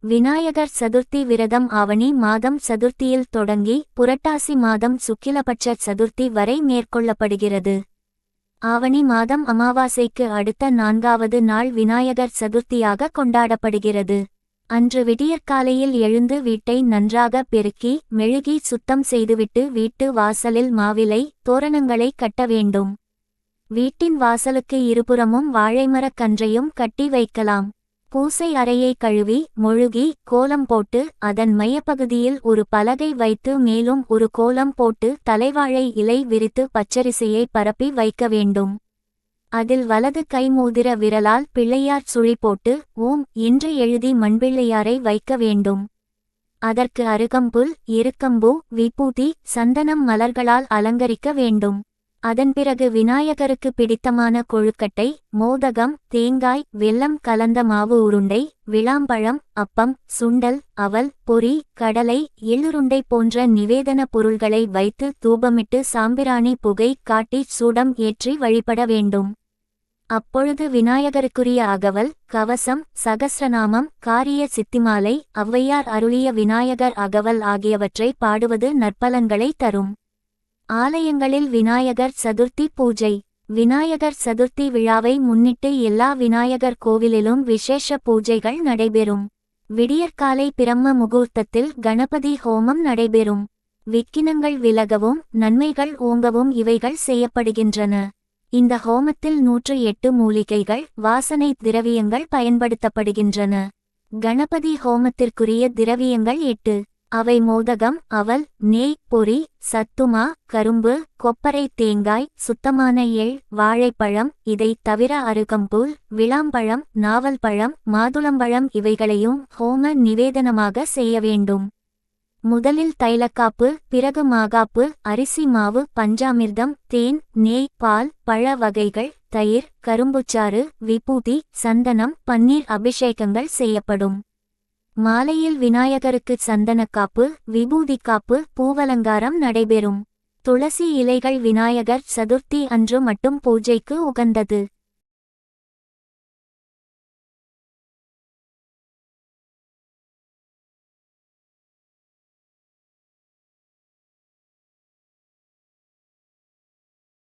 விநாயகர் சதுர்த்தி விரதம் ஆவணி மாதம் சதுர்த்தியில் தொடங்கி புரட்டாசி மாதம் சுக்கிலபட்ச சதுர்த்தி வரை மேற்கொள்ளப்படுகிறது. ஆவணி மாதம் அமாவாசைக்கு அடுத்த 4வது நாள் விநாயகர் சதுர்த்தியாக கொண்டாடப்படுகிறது. அன்று விடியற்காலையில் எழுந்து வீட்டை நன்றாக பெருக்கி மெழுகி சுத்தம் செய்துவிட்டு வீட்டு வாசலில் மாவிலை தோரணங்களை கட்ட வேண்டும். வீட்டின் வாசலுக்கு இருபுறமும் வாழைமரக் கன்றையும் கட்டி வைக்கலாம். பூசை அறையை கழுவி மொழுகி கோலம் போட்டு அதன் மையப்பகுதியில் ஒரு பலகை வைத்து மேலும் ஒரு கோலம் போட்டு தலைவாழை இலை விரித்து பச்சரிசையை பரப்பி வைக்க வேண்டும். அதில் வலது கை மோதிர விரலால் பிள்ளையார் சுழி போட்டு ஓம் என்று எழுதி மண்பிள்ளையாரை வைக்க வேண்டும். அதற்கு அருகம்புல் எருக்கம்பூ விபூதி சந்தனம் மலர்களால் அலங்கரிக்க வேண்டும். அதன் பிறகு விநாயகருக்கு பிடித்தமான கொழுக்கட்டை மோதகம் தேங்காய் வெல்லம் கலந்த மாவு உருண்டை விளாம்பழம் அப்பம் சுண்டல் அவல் பொரி கடலை எள்ளுருண்டை போன்ற நிவேதன பொருள்களை வைத்து தூபமிட்டு சாம்பிராணி புகை காட்டி சூடம் ஏற்றி வழிபட வேண்டும். அப்பொழுது விநாயகருக்குரிய அகவல் கவசம் சகஸ்ரநாமம் காரிய சித்திமாலை ஔவையார் அருளிய விநாயகர் அகவல் ஆகியவற்றை பாடுவது நற்பலன்களை தரும். ஆலயங்களில் விநாயகர் சதுர்த்தி பூஜை. விநாயகர் சதுர்த்தி விழாவை முன்னிட்டு எல்லா விநாயகர் கோவிலிலும் விசேஷ பூஜைகள் நடைபெறும். விடியற்காலை பிரம்ம முகூர்த்தத்தில் கணபதி ஹோமம் நடைபெறும். விக்கினங்கள் விலகவும் நன்மைகள் ஓங்கவும் இவைகள் செய்யப்படுகின்றன. இந்த ஹோமத்தில் 108 மூலிகைகள் வாசனை திரவியங்கள் பயன்படுத்தப்படுகின்றன. கணபதி ஹோமத்திற்குரிய திரவியங்கள் 8. அவை மோதகம் அவல் நெய் பொரி சத்துமா கரும்பு கொப்பரை தேங்காய் சுத்தமான எள் வாழைப்பழம். இதை தவிர அருகம்புல் விளாம்பழம் நாவல் பழம் மாதுளம்பழம் இவைகளையும் ஹோம நிவேதனமாக செய்ய வேண்டும். முதலில் தைலக்காப்பு பிறகு மாகாப்பு அரிசி மாவு பஞ்சாமிர்தம் தேன் நெய் பால் பழ வகைகள் தயிர் கரும்புச்சாறு விபூதி சந்தனம் பன்னீர் அபிஷேகங்கள் செய்யப்படும். மாலையில் விநாயகருக்கு சந்தனக்காப்பு விபூதிக்காப்பு பூவலங்காரம் நடைபெறும். துளசி இலைகள் விநாயகர் சதுர்த்தி அன்று மட்டும் பூஜைக்கு உகந்தது.